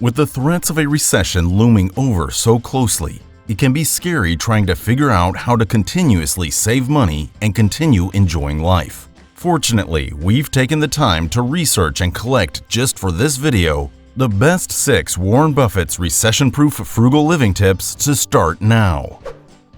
With the threats of a recession looming over so closely, it can be scary trying to figure out how to continuously save money and continue enjoying life. Fortunately, we've taken the time to research and collect just for this video the best 6 Warren Buffett's recession-proof frugal living tips to start now.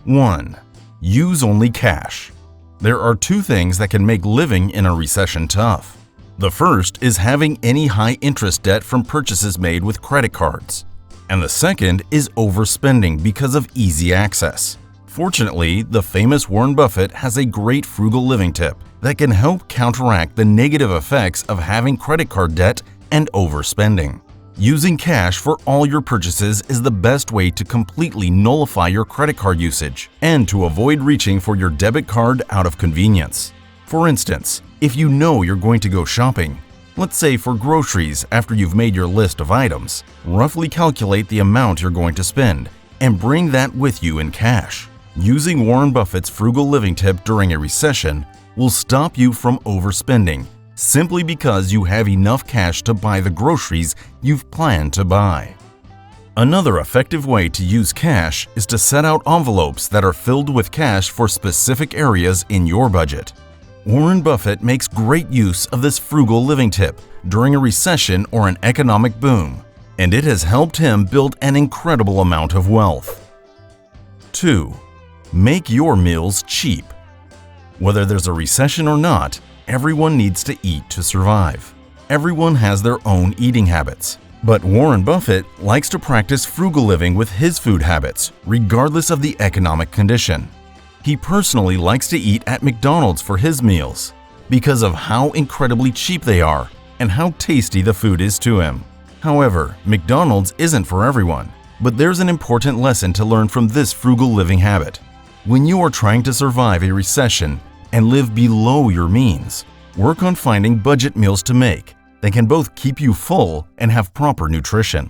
1. Use only cash. There are 2 things that can make living in a recession tough. The first is having any high-interest debt from purchases made with credit cards. And the second is overspending because of easy access. Fortunately, the famous Warren Buffett has a great frugal living tip that can help counteract the negative effects of having credit card debt and overspending. Using cash for all your purchases is the best way to completely nullify your credit card usage and to avoid reaching for your debit card out of convenience. For instance, if you know you're going to go shopping, let's say for groceries after you've made your list of items, roughly calculate the amount you're going to spend and bring that with you in cash. Using Warren Buffett's frugal living tip during a recession will stop you from overspending simply because you have enough cash to buy the groceries you've planned to buy. Another effective way to use cash is to set out envelopes that are filled with cash for specific areas in your budget. Warren Buffett makes great use of this frugal living tip during a recession or an economic boom, and it has helped him build an incredible amount of wealth. 2. Make your meals cheap. Whether there's a recession or not, everyone needs to eat to survive. Everyone has their own eating habits. But Warren Buffett likes to practice frugal living with his food habits, regardless of the economic condition. He personally likes to eat at McDonald's for his meals because of how incredibly cheap they are and how tasty the food is to him. However, McDonald's isn't for everyone, but there's an important lesson to learn from this frugal living habit. When you are trying to survive a recession and live below your means, work on finding budget meals to make that can both keep you full and have proper nutrition.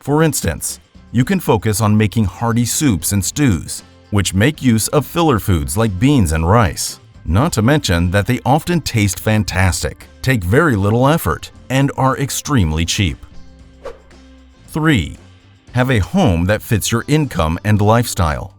For instance, you can focus on making hearty soups and stews, which make use of filler foods like beans and rice. Not to mention that they often taste fantastic, take very little effort, and are extremely cheap. 3. Have a home that fits your income and lifestyle.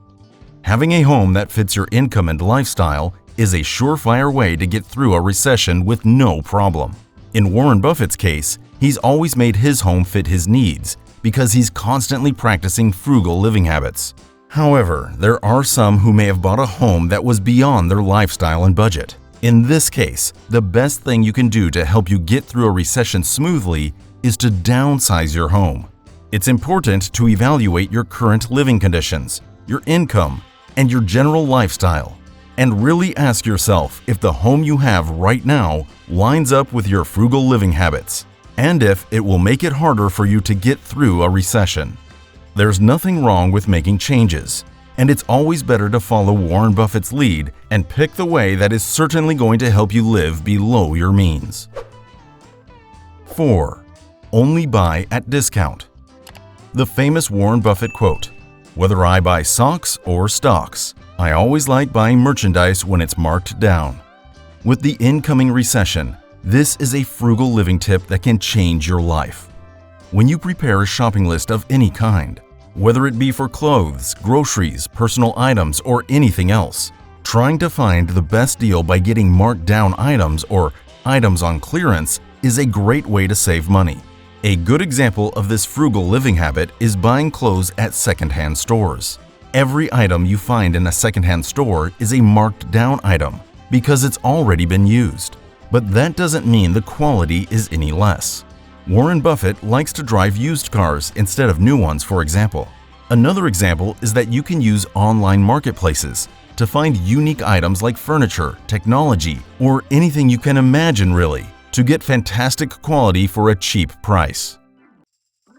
Having a home that fits your income and lifestyle is a surefire way to get through a recession with no problem. In Warren Buffett's case, he's always made his home fit his needs because he's constantly practicing frugal living habits. However, there are some who may have bought a home that was beyond their lifestyle and budget. In this case, the best thing you can do to help you get through a recession smoothly is to downsize your home. It's important to evaluate your current living conditions, your income, and your general lifestyle, and really ask yourself if the home you have right now lines up with your frugal living habits, and if it will make it harder for you to get through a recession. There's nothing wrong with making changes, and it's always better to follow Warren Buffett's lead and pick the way that is certainly going to help you live below your means. 4. Only buy at discount. The famous Warren Buffett quote, "Whether I buy socks or stocks, I always like buying merchandise when it's marked down." With the incoming recession, this is a frugal living tip that can change your life. When you prepare a shopping list of any kind, whether it be for clothes, groceries, personal items, or anything else, trying to find the best deal by getting marked down items or items on clearance is a great way to save money. A good example of this frugal living habit is buying clothes at secondhand stores. Every item you find in a secondhand store is a marked down item because it's already been used. But that doesn't mean the quality is any less. Warren Buffett likes to drive used cars instead of new ones, for example. Another example is that you can use online marketplaces to find unique items like furniture, technology, or anything you can imagine really, to get fantastic quality for a cheap price.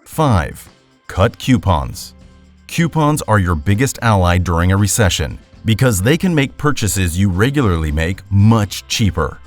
5. Cut coupons. Coupons are your biggest ally during a recession because they can make purchases you regularly make much cheaper.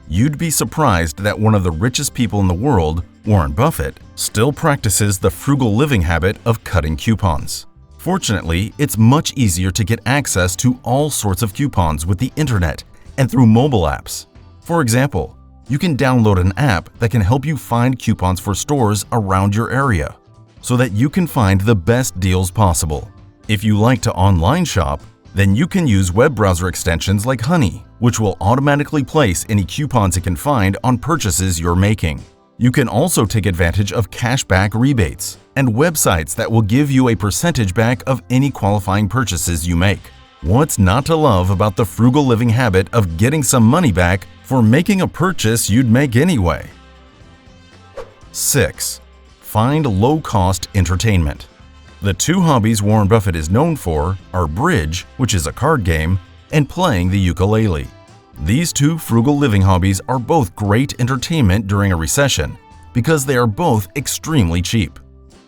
You'd be surprised that one of the richest people in the world, Warren Buffett, still practices the frugal living habit of cutting coupons. Fortunately, it's much easier to get access to all sorts of coupons with the internet and through mobile apps. For example, you can download an app that can help you find coupons for stores around your area. so that you can find the best deals possible. If you like to online shop, then you can use web browser extensions like Honey, which will automatically place any coupons it can find on purchases you're making. You can also take advantage of cashback rebates and websites that will give you a percentage back of any qualifying purchases you make. What's not to love about the frugal living habit of getting some money back for making a purchase you'd make anyway? 6. Find low-cost entertainment. The two hobbies Warren Buffett is known for are bridge, which is a card game, and playing the ukulele. These two frugal living hobbies are both great entertainment during a recession because they are both extremely cheap.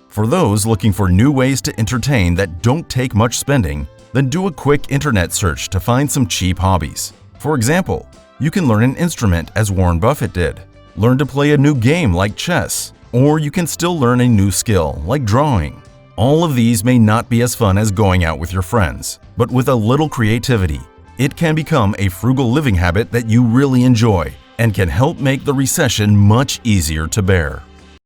For those looking for new ways to entertain that don't take much spending, then do a quick internet search to find some cheap hobbies. For example, you can learn an instrument as Warren Buffett did, learn to play a new game like chess, or you can still learn a new skill like drawing. All of these may not be as fun as going out with your friends, but with a little creativity, it can become a frugal living habit that you really enjoy and can help make the recession much easier to bear.